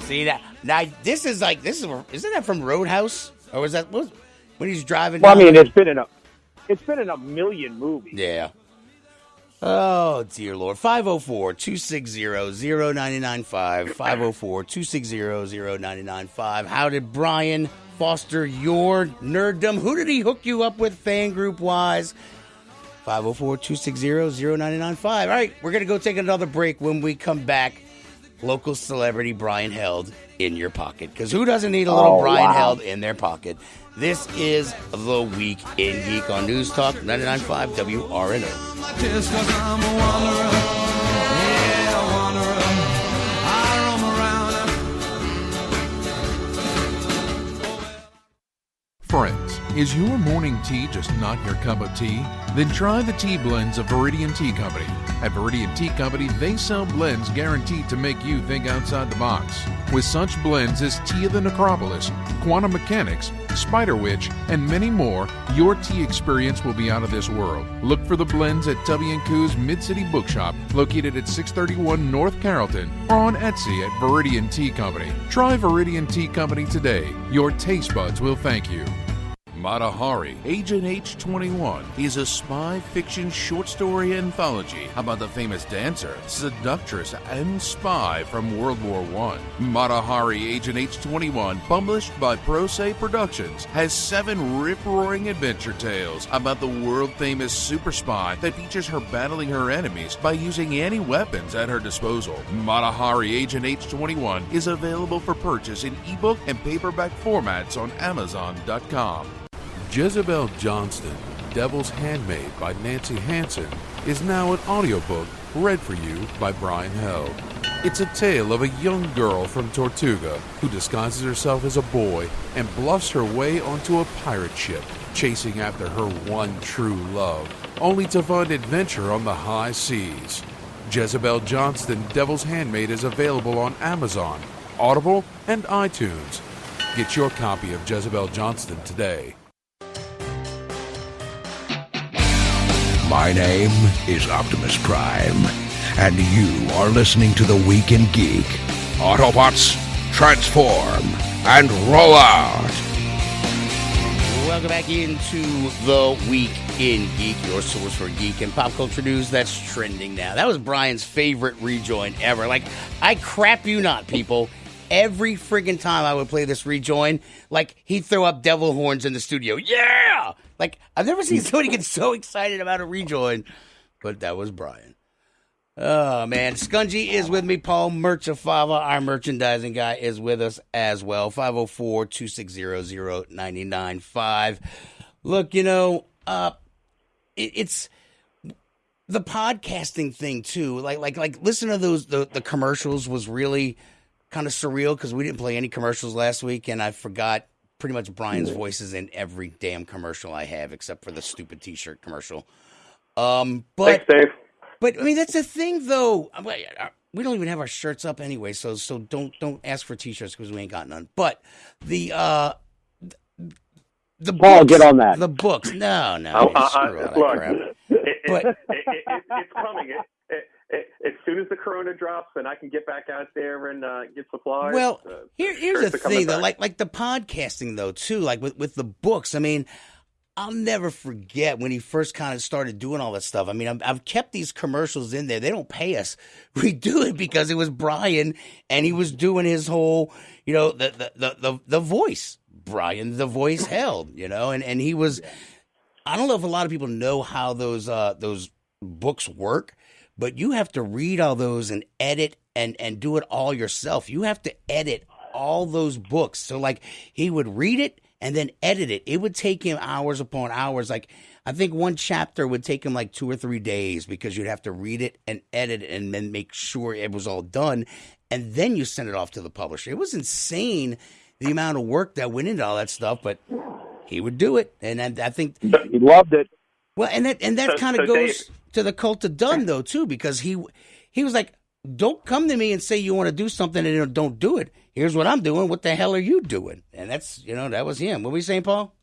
See that now? Isn't that from Roadhouse, or was that when he's driving? Well, I down mean, it's been in a million movies. Yeah. Oh dear Lord! 504-260-0995. 504-260-0995. How did Brian foster your nerddom? Who did he hook you up with, fan group wise? 504-260-0995. All right, we're gonna go take another break. When we come back, local celebrity Brian Held in your pocket. Because who doesn't need a little Brian Held in their pocket? This is The Week in Geek on News Talk 99.5 WRNO. Just 'cause I'm a wanderer, yeah, a wanderer. I roam around. Friends, is your morning tea just not your cup of tea? Then try the tea blends of Viridian Tea Company. At Viridian Tea Company, they sell blends guaranteed to make you think outside the box. With such blends as Tea of the Necropolis, Quantum Mechanics, Spider Witch, and many more, your tea experience will be out of this world. Look for the blends at Tubby & Coo's Mid-City Bookshop, located at 631 North Carrollton, or on Etsy at Viridian Tea Company. Try Viridian Tea Company today. Your taste buds will thank you. Mata Hari, Agent H21, is a spy fiction short story anthology about the famous dancer, seductress, and spy from World War I. Mata Hari, Agent H21, published by Pro Se Productions, has 7 rip-roaring adventure tales about the world-famous super spy that features her battling her enemies by using any weapons at her disposal. Mata Hari, Agent H21 is available for purchase in ebook and paperback formats on Amazon.com. Jezebel Johnston, Devil's Handmaid by Nancy Hansen, is now an audiobook read for you by Brian Held. It's a tale of a young girl from Tortuga who disguises herself as a boy and bluffs her way onto a pirate ship, chasing after her one true love, only to find adventure on the high seas. Jezebel Johnston, Devil's Handmaid is available on Amazon, Audible, and iTunes. Get your copy of Jezebel Johnston today. My name is Optimus Prime, and you are listening to The Week in Geek. Autobots, transform and roll out! Welcome back into The Week in Geek, your source for geek and pop culture news that's trending now. That was Brian's favorite rejoin ever. Like, I crap you not, people. Every friggin' time I would play this rejoin, like, he'd throw up devil horns in the studio. Yeah! Like, I've never seen somebody get so excited about a rejoin, but that was Brian. Oh, man. Scungy is with me. Paul Merchafava, our merchandising guy, is with us as well. 504-260-0995. Look, you know, it's the podcasting thing, too. Like, listen to those, the commercials was really kind of surreal because we didn't play any commercials last week, and I forgot pretty much Brian's voice is in every damn commercial I have except for the stupid T-shirt commercial. But Thanks, Dave. But I mean, that's the thing, though. We don't even have our shirts up anyway, so don't ask for T-shirts because we ain't got none. But the Paul, books, get on that. The books, no, Look, screw all that crap. It's coming. As soon as the Corona drops, then I can get back out there and get supplies. Well, here's the thing, though. Back. Like the podcasting, though, too. Like with the books. I mean, I'll never forget when he first kind of started doing all that stuff. I mean, I've kept these commercials in there. They don't pay us. We do it because it was Brian, and he was doing his whole, you know, the voice. Brian, the voice Held, you know, and he was. I don't know if a lot of people know how those books work, but you have to read all those and edit and do it all yourself. You have to edit all those books. So, like, he would read it and then edit it. It would take him hours upon hours. Like, I think one chapter would take him like 2 or 3 days because you'd have to read it and edit it and then make sure it was all done. And then you send it off to the publisher. It was insane, the amount of work that went into all that stuff, but he would do it. And I think he loved it. Well, and that kind of goes to the cult of Dunn, though, too, because he was like, don't come to me and say you want to do something and don't do it. Here's what I'm doing. What the hell are you doing? And that's, that was him. What were you saying, Paul?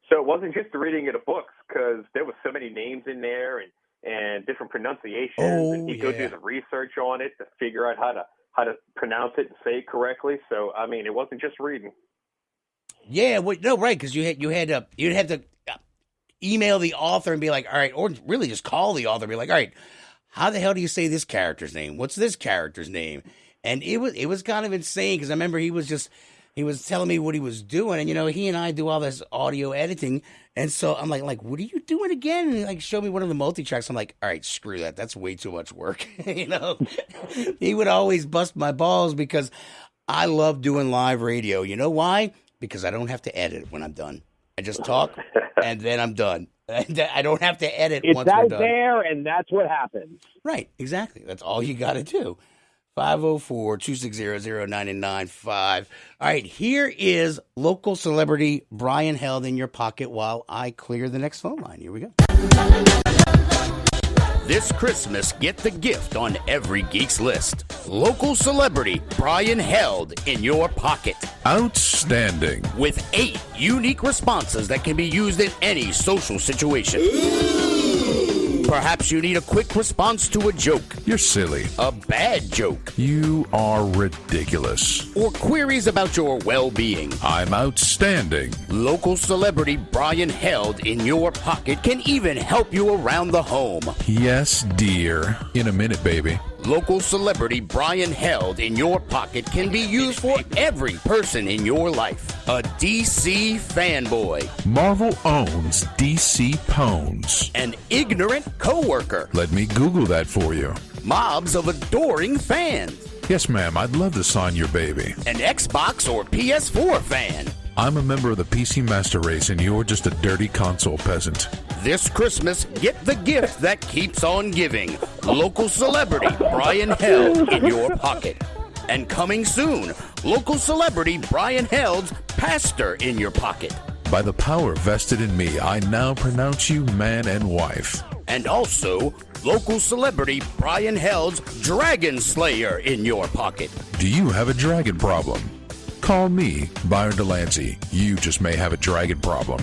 So it wasn't just the reading of the books, because there was so many names in there and different pronunciations. And he'd go do the research on it to figure out how to pronounce it and say it correctly. So, I mean, it wasn't just reading. Yeah, well, no, right, because you'd have to email the author and be like, all right, or really just call the author and be like, all right, how the hell do you say this character's name? What's this character's name? And it was kind of insane because I remember he was telling me what he was doing, and he and I do all this audio editing, and so I'm like, what are you doing again? And he like showed me one of the multi-tracks. I'm like, all right, screw that. That's way too much work. He would always bust my balls because I love doing live radio. You know why? Because I don't have to edit when I'm done. I just talk, and then I'm done. I don't have to edit once we're It's done. out there, and that's what happens. Right, exactly. That's all you got to do. 504-260-0995. All right, here is local celebrity Brian Held in your pocket while I clear the next phone line. Here we go. This Christmas, get the gift on every geek's list. Local celebrity Brian Held in your pocket. Outstanding. With 8 unique responses that can be used in any social situation. Perhaps you need a quick response to a joke. You're silly. A bad joke. You are ridiculous. Or queries about your well-being. I'm outstanding. Local celebrity Brian Held in your pocket can even help you around the home. Yes, dear. In a minute, baby. Local celebrity Brian Held in your pocket can be used for every person in your life. A DC fanboy. Marvel owns DC Pones. An ignorant coworker. Let me Google that for you. Mobs of adoring fans. Yes, ma'am. I'd love to sign your baby. An Xbox or PS4 fan. I'm a member of the PC Master Race, and you're just a dirty console peasant. This Christmas, get the gift that keeps on giving. Local celebrity Brian Held in your pocket. And coming soon, local celebrity Brian Held's pastor in your pocket. By the power vested in me, I now pronounce you man and wife. And also, local celebrity Brian Held's Dragon Slayer in your pocket. Do you have a dragon problem? Call me, Byron Delancey. You just may have a dragon problem.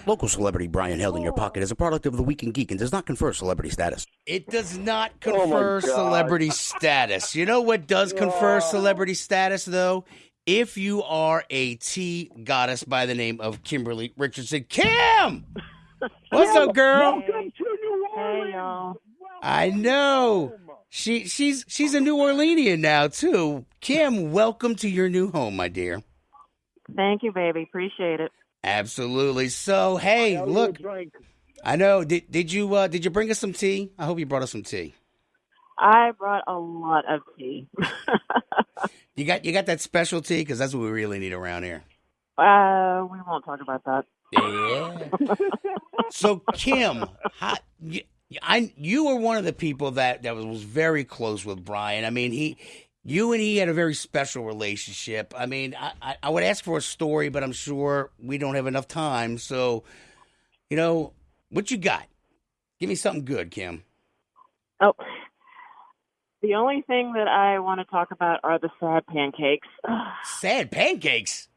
Local celebrity Brian Held in your pocket is a product of the Week in Geek and does not confer celebrity status. It does not confer celebrity status. You know what does confer celebrity status, though? If you are a tea goddess by the name of Kimberly Richardson. Kim! What's up, girl? Welcome to New Orleans. I know. She's a New Orleanian now, too. Kim, welcome to your new home, my dear. Thank you, baby. Appreciate it. Absolutely. So, hey, look. I know. Did you bring us some tea? I hope you brought us some tea. I brought a lot of tea. You got that special tea? Because that's what we really need around here. We won't talk about that. Yeah. So, Kim, you were one of the people that was very close with Brian. I mean, you and he had a very special relationship. I mean, I would ask for a story, but I'm sure we don't have enough time. So, what you got? Give me something good, Kim. Oh, the only thing that I want to talk about are the sad pancakes. Sad pancakes?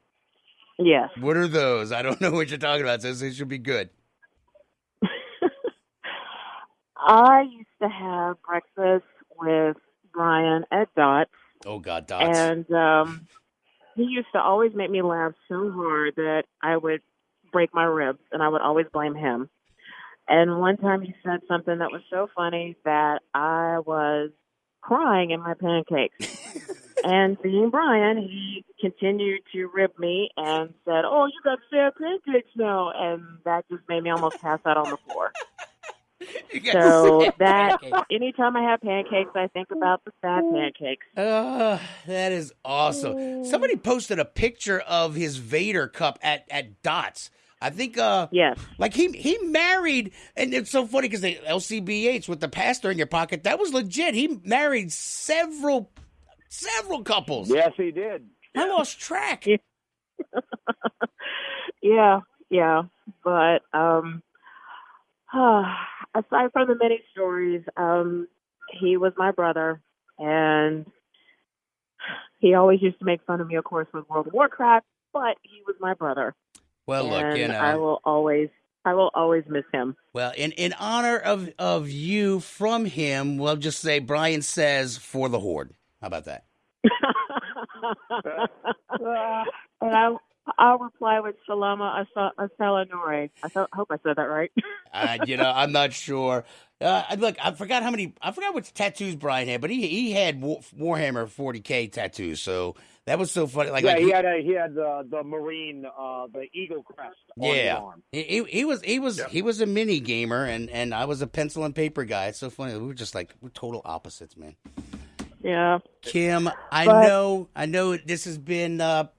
Yes. What are those? I don't know what you're talking about, so it should be good. I used to have breakfast with Brian at Dots. Oh, God, Dots. And he used to always make me laugh so hard that I would break my ribs, and I would always blame him. And one time he said something that was so funny that I was crying in my pancakes. And being Brian, he continued to rib me and said, "Oh, you got sad pancakes now." And that just made me almost pass out on the floor. So that anytime I have pancakes, I think about the sad pancakes. That is awesome. Somebody posted a picture of his Vader cup at Dots. I think, yes, like he married, and it's so funny because the LCBH with the pastor in your pocket, that was legit. He married several couples. Yes, he did. I lost track. Yeah, but aside from the many stories, he was my brother, and he always used to make fun of me, of course, with World of Warcraft, but he was my brother. Well, look, and I will always miss him. Well, in honor of you from him, we'll just say Brian says for the Horde. How about that? And I'll reply with Shalama Asalanore. Hope I said that right. I'm not sure. Look, I forgot which tattoos Brian had, but he had Warhammer 40K tattoos, so that was so funny. He had the Marine, the Eagle crest on his arm. He was a mini gamer, and I was a pencil and paper guy. It's so funny. We're total opposites, man. Yeah. Kim, I know this has been a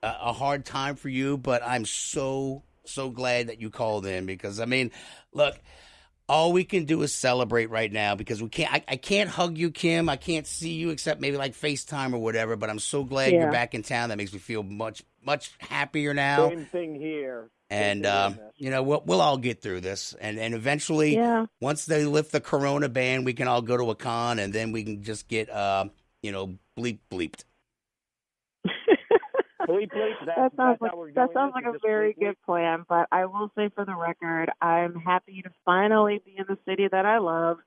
hard time for you, but I'm so glad that you called in because look, all we can do is celebrate right now because I can't hug you, Kim. I can't see you except maybe like FaceTime or whatever, but I'm so glad you're back in town. That makes me feel much happier now. Same thing here. And we'll all get through this, and eventually, once they lift the Corona ban, we can all go to a con, and then we can just get bleeped. That sounds like a very good plan. But I will say, for the record, I'm happy to finally be in the city that I love,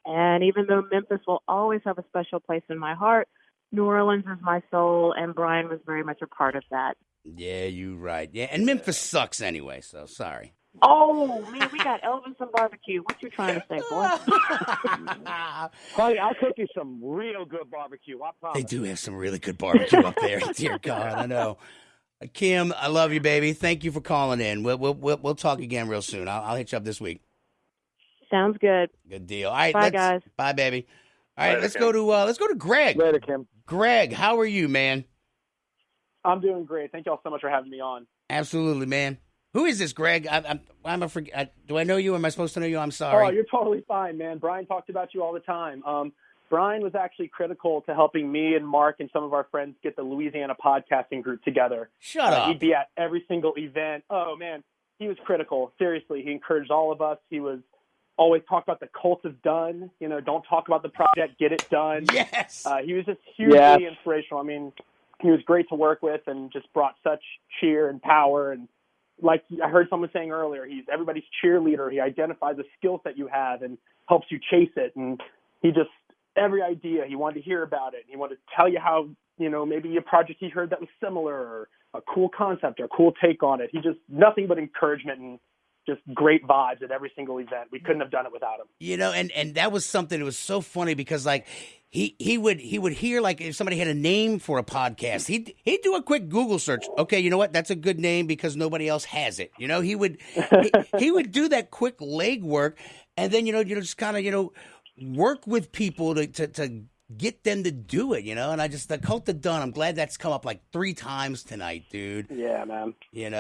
and even though Memphis will always have a special place in my heart, New Orleans is my soul, and Brian was very much a part of that. Yeah, you're right. Yeah, and Memphis sucks anyway, so sorry. Oh, man, we got Elvis and barbecue. What you trying to say, boy? Honey, I'll cook you some real good barbecue, I promise. They do have some really good barbecue up there. Dear God, I know. Kim, I love you, baby. Thank you for calling in. We'll talk again real soon. I'll hit you up this week. Sounds good. Good deal. All right, bye, guys. Bye, baby. All right, let's go to Greg. Later, Kim. Greg, how are you, man? I'm doing great. Thank y'all so much for having me on. Absolutely, man. Who is this, Greg? Do I know you? Am I supposed to know you? I'm sorry. Oh, you're totally fine, man. Brian talked about you all the time. Brian was actually critical to helping me and Mark and some of our friends get the Louisiana podcasting group together. Shut up. He'd be at every single event. Oh, man. He was critical. Seriously, he encouraged all of us. He was always talk about the cult of done. Don't talk about the project, get it done. Yes. He was just hugely inspirational. He was great to work with and just brought such cheer and power. And like I heard someone saying earlier, he's everybody's cheerleader. He identifies the skill set you have and helps you chase it. And he just, every idea, he wanted to hear about it. He wanted to tell you how, maybe a project he heard that was similar or a cool concept or a cool take on it. He just, nothing but encouragement and just great vibes at every single event. We couldn't have done it without him. And that was something that was so funny because he would hear if somebody had a name for a podcast, he'd do a quick Google search. Okay, you know what? That's a good name because nobody else has it. He would do that quick legwork, and then just kind of work with people to get them to do it. And the cult of done. I'm glad that's come up 3 times tonight, dude. Yeah, man. And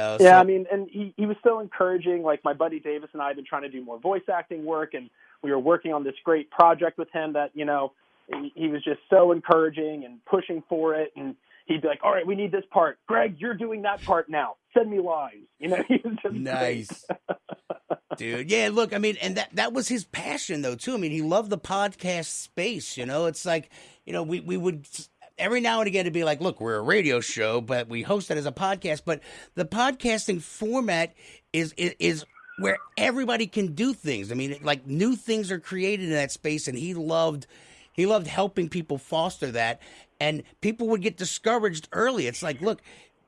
he was so encouraging. Like my buddy Davis and I have been trying to do more voice acting work, and we were working on this great project with him that he was just so encouraging and pushing for it. And he'd be like, all right, we need this part. Greg, you're doing that part now. Send me lines. He was just nice. Dude. Yeah, look, and that was his passion, though, too. He loved the podcast space, It's like, we would every now and again to be like, look, we're a radio show, but we host it as a podcast. But the podcasting format is where everybody can do things. New things are created in that space, and he loved helping people foster that, and people would get discouraged early. It's like, look,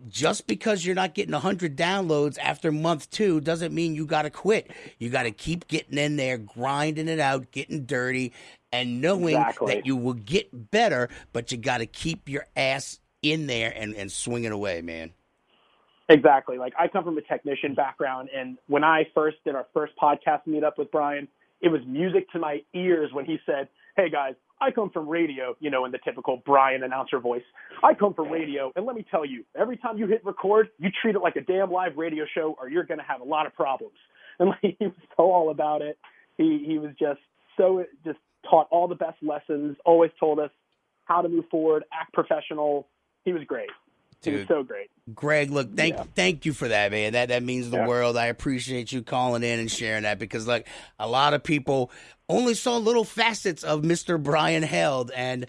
just because you're not getting 100 downloads after month 2 doesn't mean you got to quit. You got to keep getting in there, grinding it out, getting dirty, and knowing that you will get better, but you got to keep your ass in there and swing it away, man. Exactly. Like, I come from a technician background, and when I first did our first podcast meetup with Brian, it was music to my ears when he said, "Hey guys, I come from radio," in the typical Brian announcer voice. "I come from radio, and let me tell you, every time you hit record, you treat it like a damn live radio show, or you're going to have a lot of problems." And like, he was so all about it. He was just taught all the best lessons, always told us how to move forward, act professional. He was great. Dude, he was so great. Greg, look, thank you for that, man. That means the world. I appreciate you calling in and sharing that, because like a lot of people only saw little facets of Mr. Brian Held, and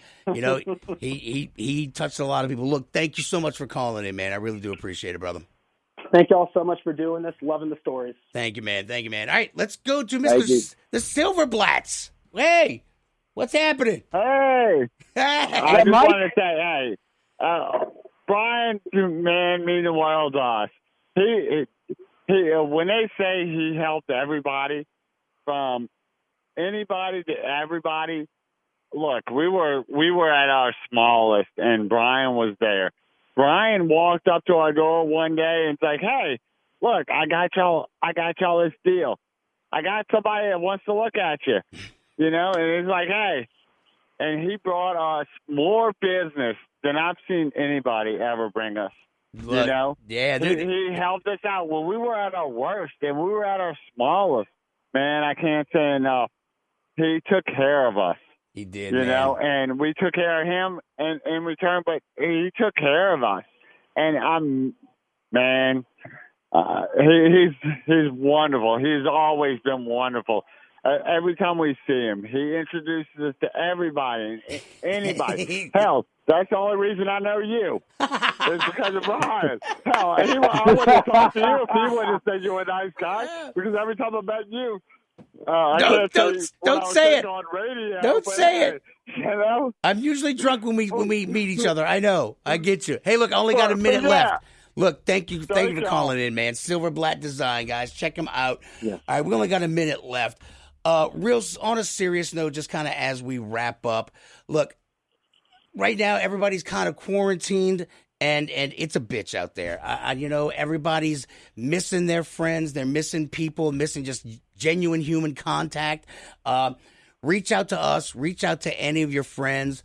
he touched a lot of people. Look, thank you so much for calling in, man. I really do appreciate it, brother. Thank you all so much for doing this. Loving the stories. Thank you, man. Thank you, man. All right, let's go to Mr. The Silverblatts. Hey, what's happening? Hey. I just want to say, Brian, man, mean the world to us. He when they say he helped everybody, from anybody to everybody, look, we were at our smallest, and Brian was there. Brian walked up to our door one day and was like, "Hey, look, I got y'all this deal. I got somebody that wants to look at you," and it's like, "Hey," and he brought us more business than I've seen anybody ever bring us. Look, yeah, dude. He helped us out when we were at our worst and we were at our smallest. Man, I can't say enough. He took care of us. He did, and we took care of him in return, but he took care of us. And he's wonderful. He's always been wonderful. Every time we see him, he introduces us to everybody, anybody. Hell, that's the only reason I know you. It's because of Brian. Hell, I would have talked to you if he would have said you were a nice guy, because every time I met you, don't say it. On radio, don't say it. You I'm usually drunk when we meet each other. I know. I get you. Hey, look, I only got a minute left. Look, thank you for calling in, man. Silverblatt Design, guys, check him out. Yeah. All right, we only got a minute left. Real on a serious note, just kind of as we wrap up. Look, right now everybody's kind of quarantined, and it's a bitch out there. Everybody's missing their friends, they're missing people, missing just genuine human contact. Reach out to us. Reach out to any of your friends.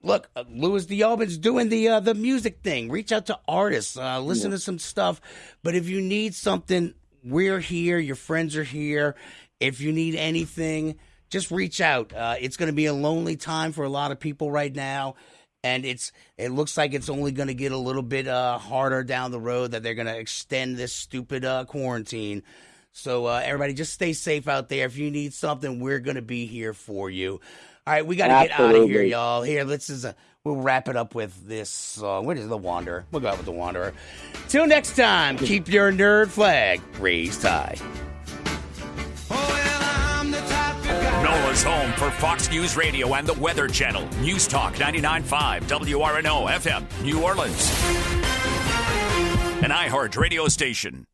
Look, Louis D'Alban's doing the music thing. Reach out to artists. Listen to some stuff. But if you need something, we're here. Your friends are here. If you need anything, just reach out. It's going to be a lonely time for a lot of people right now, and it looks like it's only going to get a little bit harder down the road, that they're going to extend this stupid quarantine. So everybody, just stay safe out there. If you need something, we're going to be here for you. All right, we got to get out of here, y'all. Here, we'll wrap it up with this song. What is The Wanderer? We'll go out with The Wanderer. Till next time, keep your nerd flag raised high. Nola's home for Fox News Radio and the Weather Channel. News Talk 99.5 WRNO FM, New Orleans. An iHeart radio station.